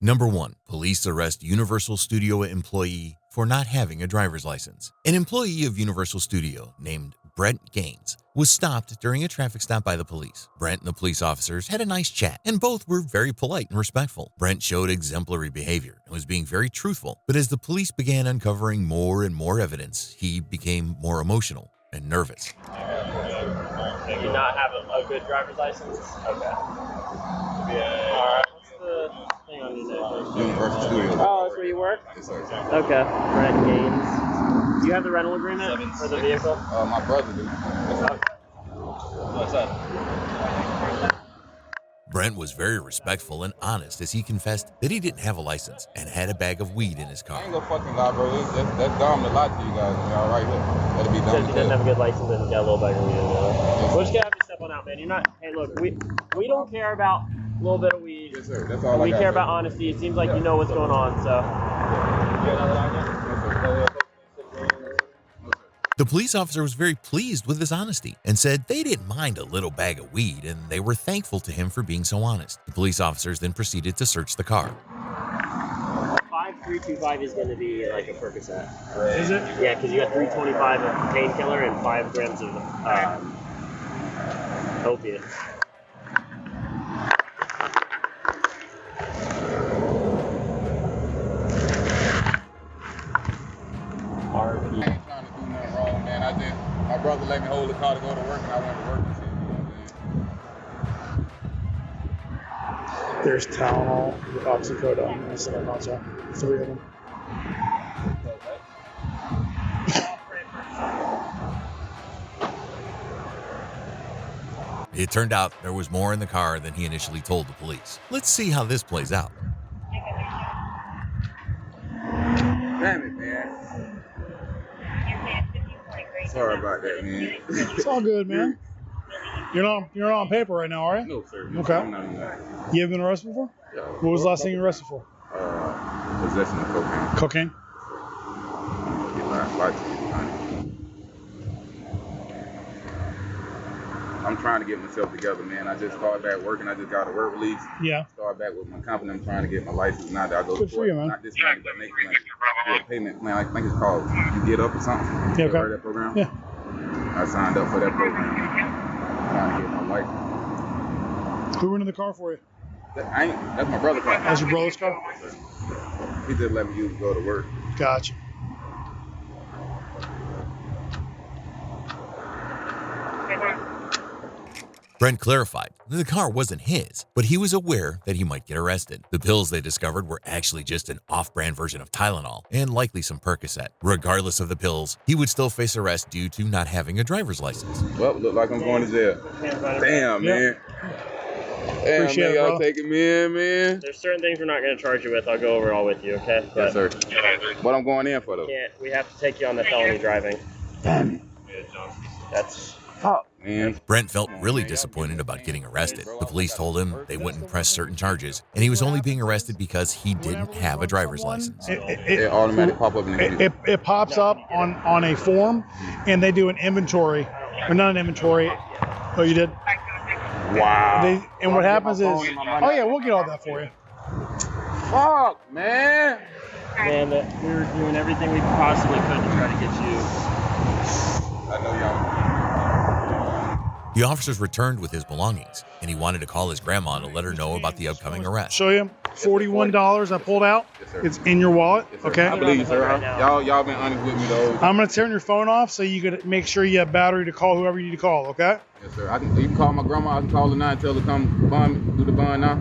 Number 1. Police arrest Universal Studio employee for not having a driver's license. An employee of Universal Studio named Brent Gaines was stopped during a traffic stop by the police. Brent and the police officers had a nice chat, and both were very polite and respectful. Brent showed exemplary behavior and was being very truthful, but as the police began uncovering more and more evidence, he became more emotional and nervous. Do you not have a good driver's license? Okay. Yeah. All right. What's the thing on your name? Universal Studios. Oh, that's where you work? Yes, sir. Okay. Brent Gaines. Do you have the rental agreement for the vehicle? My brother did. Okay. What's that? Brent was very respectful and honest as he confessed that he didn't have a license and had a bag of weed in his I car. ain't gonna fucking lie, bro. That's dumb to lie to you guys. Y'all right here. That'll be dumb. Says he doesn't have a good license and he's got a little bag of weed in there. We're just gonna have to step on out, man. You're not. Hey, look, we don't care about a little bit of weed. Yes, sir. That's all We I got, care sir. about honesty. It seems like you know what's going on, so. The police officer was very pleased with his honesty and said they didn't mind a little bag of weed and they were thankful to him for being so honest. The police officers then proceeded to search the car. 5325 is going to be like a Percocet. Is it? Yeah, because you got 325 of painkiller and 5 grams of opiate. I ain't trying to do nothing wrong, man. My brother let me hold the car to go to work, and I went to work and shit. You know what I'm saying? There's Tylenol, oxycodone, and some nacho. 3 of them. It turned out there was more in the car than he initially told the police. Let's see how this plays out. Damn it, man. Sorry about that, man. It's all good, man. You're not on paper right now, are you? No, sir. Okay. I'm not in that. You ever been arrested before? Yeah. What was the last thing you were arrested for? Possession of cocaine. Cocaine? Lie to you, honey. I'm trying to get myself together, man. I just started back working. I just got a work release. Yeah. Started back with my company. I'm trying to get my license. Now that I go Good to for you, man. Not this money, but making a payment plan. I think it's called You Get Up or something. Yeah, You okay. heard that program? Yeah. I signed up for that program. Trying to get my license. Who rented the car for you? That's my brother's car. That's your brother's car? He just let me use it to go to work. Gotcha. Brent clarified that the car wasn't his, but he was aware that he might get arrested. The pills they discovered were actually just an off-brand version of Tylenol and likely some Percocet. Regardless of the pills, he would still face arrest due to not having a driver's license. Well, look like I'm going to jail. Damn, man. Damn, Appreciate man, it, y'all brother. taking me in, man. There's certain things we're not going to charge you with. I'll go over it all with you, okay? Yes, sir. What I'm going in for, though? We have to take you on the felony driving. Damn it. That's... Fuck, man. Brent felt really disappointed about getting arrested. The police told him they wouldn't press certain charges, and he was only being arrested because he didn't have a driver's license. It automatically pop up in the It pops up on a form, and they do an inventory, or not an inventory. Oh, you did? Wow. And what happens is, oh yeah, we'll get all that for you. Fuck, man. And we were doing everything we possibly could to try to get you. I know y'all. The officers returned with his belongings, and he wanted to call his grandma to let her know about the upcoming arrest. Show you $41 I pulled out. Yes, sir. It's in your wallet. Yes, sir. Okay. I believe you, sir. Right now. Y'all been honest with me, though. I'm gonna turn your phone off so you can make sure you have battery to call whoever you need to call. Okay. Yes, sir. You can call my grandma. I can call her now and tell her to come do the bond now.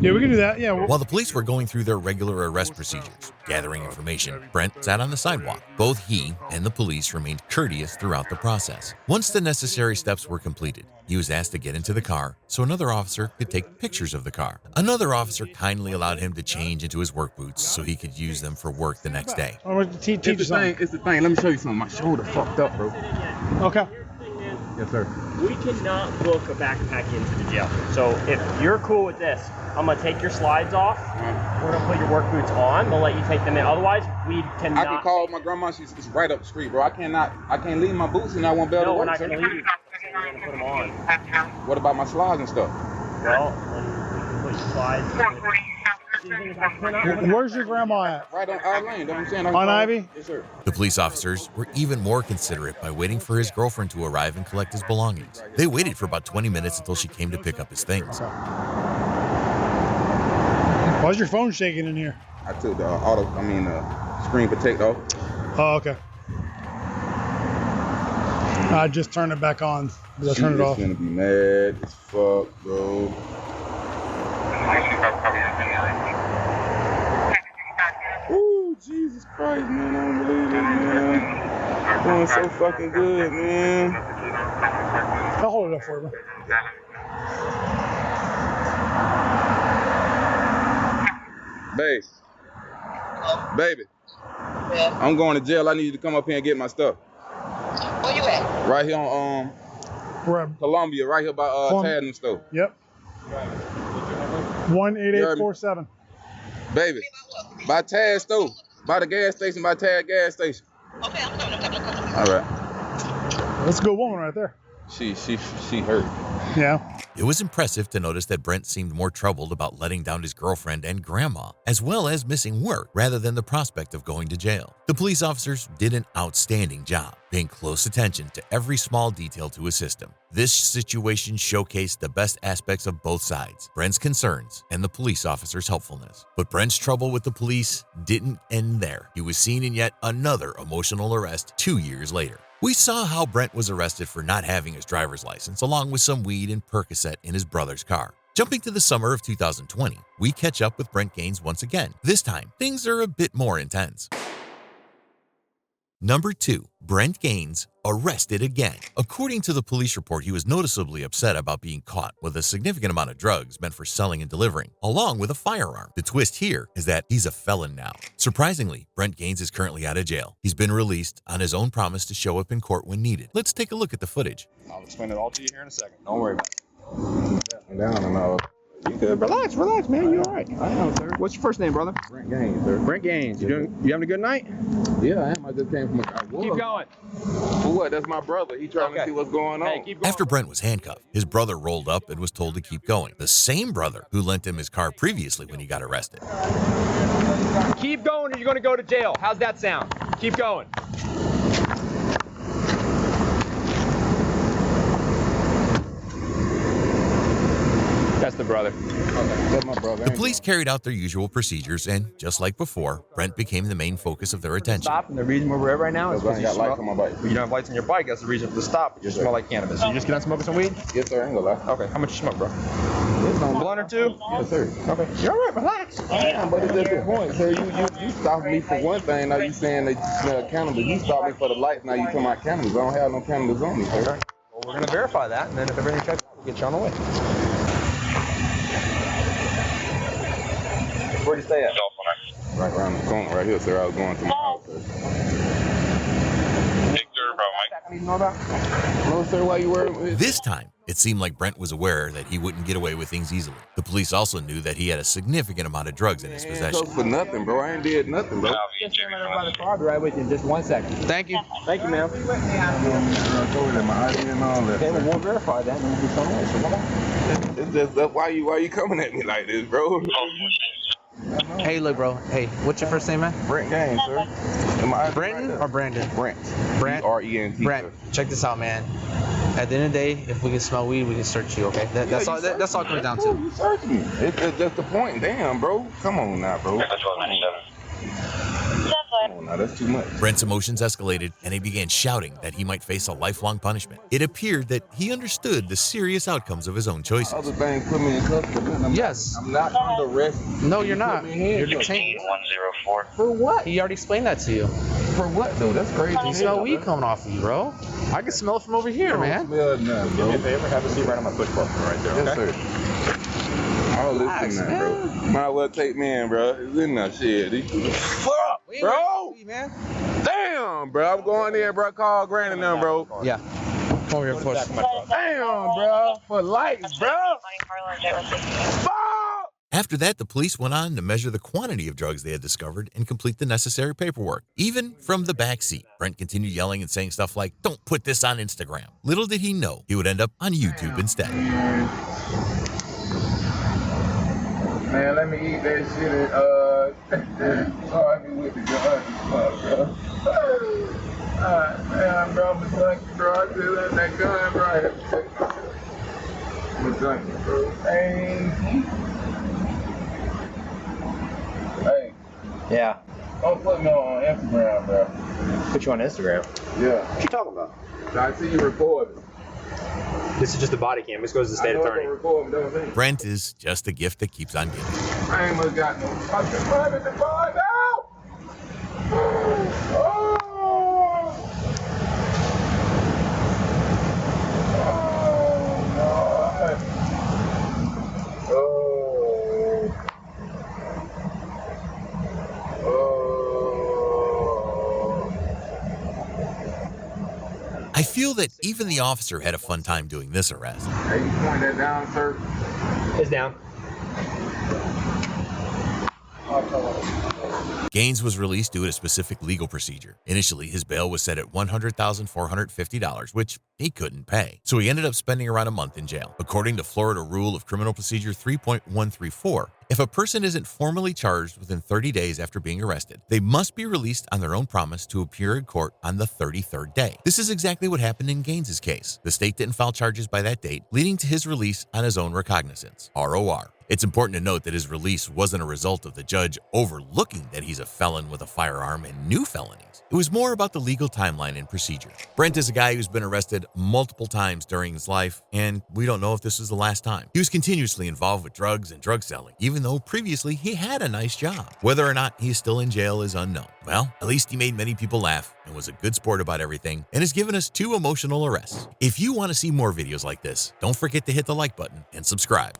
Yeah, we can do that. Yeah. While the police were going through their regular arrest procedures, gathering information, Brent sat on the sidewalk. Both he and the police remained courteous throughout the process. Once the necessary steps were completed, he was asked to get into the car so another officer could take pictures of the car. Another officer kindly allowed him to change into his work boots so he could use them for work the next day. I'm gonna teach you something. It's the thing. Let me show you something. My shoulder fucked up, bro. Okay. Yes, sir. We cannot book a backpack into the jail. So if you're cool with this, I'm gonna take your slides off. We're gonna put your work boots on. We'll let you take them in. Otherwise, we cannot. I can call my grandma. She's right up the street, bro. I can't leave my boots and I won't be able to No, we're work. not gonna leave you. We're gonna put them on. What about my slides and stuff? Well, then we can put your slides. Where's your grandma at? Right on our lane. That's what I'm saying. On Ivy? Yes, sir. The police officers were even more considerate by waiting for his girlfriend to arrive and collect his belongings. They waited for about 20 minutes until she came to pick up his things. Why's your phone shaking in here? I took the screen protector off. Oh, okay. I just turned it back on because I turned it off. She's gonna be mad as fuck, bro. Ooh, Jesus Christ, man, I don't believe it, man. Doing so fucking good, man. I'll hold it up for you. Baby, I'm going to jail. I need you to come up here and get my stuff. Where you at? Right here on Columbia, right here by Tadden store. Yep. 18847. Baby, by Tad store, by the gas station, by Tad gas station. Okay, I'm coming. All right. That's a good woman right there. She hurt. Yeah. It was impressive to notice that Brent seemed more troubled about letting down his girlfriend and grandma, as well as missing work, rather than the prospect of going to jail. The police officers did an outstanding job, paying close attention to every small detail to assist him. This situation showcased the best aspects of both sides, Brent's concerns and the police officers' helpfulness. But Brent's trouble with the police didn't end there. He was seen in yet another emotional arrest 2 years later. We saw how Brent was arrested for not having his driver's license, along with some weed and Percocet in his brother's car. Jumping to the summer of 2020, we catch up with Brent Gaines once again. This time, things are a bit more intense. Number 2. Brent Gaines arrested again. According to the police report, he was noticeably upset about being caught with a significant amount of drugs meant for selling and delivering, along with a firearm. The twist here is that he's a felon now. Surprisingly, Brent Gaines is currently out of jail. He's been released on his own promise to show up in court when needed. Let's take a look at the footage. I'll explain it all to you here in a second. Don't worry about it. Down and all. You good? Relax, man. You all right? I know, sir. What's your first name, brother? Brent Gaines, sir. Brent Gaines. You having a good night? Yeah, I am. I just came from a Keep going. For what? That's my brother. He trying to see what's going on. Hey, keep going. After Brent was handcuffed, his brother rolled up and was told to keep going. The same brother who lent him his car previously when he got arrested. Keep going or you're going to go to jail. How's that sound? Keep going. That's the brother. That's my brother. The police carried out their usual procedures, and just like before, Brent became the main focus of their attention. Stop, and the reason we're at right now is Because I because ain't got lights on my bike. you don't have lights on your bike. That's the reason for the stop. You smell like cannabis. So you just get on smoking some weed? Yes, sir. I ain't gonna lie. Okay. How much you smoke, bro? It's on Blunt or two? Yes, sir. Okay. You're all right. Relax. Yeah, but it's just the point, sir. You stopped me for one thing. Now you saying that you smell cannabis. You stopped me for the lights. Now you talking about cannabis. I don't have no cannabis on me, sir. Well, we're going to verify that, and then if everything checks out, we'll get you on the way. Where'd you stay at? Right around the corner, right here, sir. I was going to my house, sir. No, sir. Why you worried? This time, it seemed like Brent was aware that he wouldn't get away with things easily. The police also knew that he had a significant amund of drugs in his possession. For nothing, bro. I ain't did nothing, bro. Just by the car. I'll be right with you in just 1 second. Thank you. Thank you, ma'am. I told you my ID and all that. Okay, well, we'll verify that, and we'll be on the way. So come on. It's just that why you coming at me like this, bro? Hey, look, bro. Hey, what's your first name, man? Brent Gaines, sir. Am I Brenton or Brandon? Brent. Brent. Brent. Brent, check this out, man. At the end of the day, if we can smell weed, we can search you, okay? That's all it comes down to. You search me. It's just the point. Damn, bro. Come on now, bro. Come on now, that's too much. Brent's emotions escalated, and he began shouting that he might face a lifelong punishment. It appeared that he understood the serious outcomes of his own choices. Other things put me in custody. Yes. I'm not under arrest. No, you're not. Put me in here. You're detained. 104. For what? He already explained that to you. For what, though? That's crazy. You smell weed coming off of you, bro. I can smell it from over here, man. Smell nothing, Do me a bro. favor, have a seat right on my push button right there, Yes, okay? sir. Oh, Relax, listen now, bro. Might well take me in, bro. It's in that shit. Fuck, bro. Weed, man. Damn, bro. I'm going in, bro. Call Granny now, bro. Yeah. Come over here, push. Damn, bro. For lights, bro. Fuck. After that, the police went on to measure the quantity of drugs they had discovered and complete the necessary paperwork. Even from the back seat, Brent continued yelling and saying stuff like, "Don't put this on Instagram." Little did he know he would end up on YouTube instead. Man, let me eat that shit and so I can with the gun, bro. Man, bro, I'm a junkie, bro. I just let that gun, bro. I'm a junkie, bro. Hey. Yeah. Don't put me on Instagram, bro. Put you on Instagram. Yeah. What you talking about? I see you recording. This is just a body cam. This goes to the state attorney. Brent is just a gift that keeps on giving. I ain't much got no fucking money to find out. Oh. I feel that even the officer had a fun time doing this arrest. Hey, you point that down, sir? It's down. Gaines was released due to a specific legal procedure. Initially, his bail was set at $100,450, which he couldn't pay. So he ended up spending around a month in jail. According to Florida Rule of Criminal Procedure 3.134, if a person isn't formally charged within 30 days after being arrested, they must be released on their own promise to appear in court on the 33rd day. This is exactly what happened in Gaines's case. The state didn't file charges by that date, leading to his release on his own recognizance, ROR. It's important to note that his release wasn't a result of the judge overlooking that he's a felon with a firearm and new felonies. It was more about the legal timeline and procedure. Brent is a guy who's been arrested multiple times during his life, and we don't know if this is the last time. He was continuously involved with drugs and drug selling, even though previously he had a nice job. Whether or not he's still in jail is unknown. Well, at least he made many people laugh and was a good sport about everything and has given us 2 emotional arrests. If you want to see more videos like this, don't forget to hit the like button and subscribe.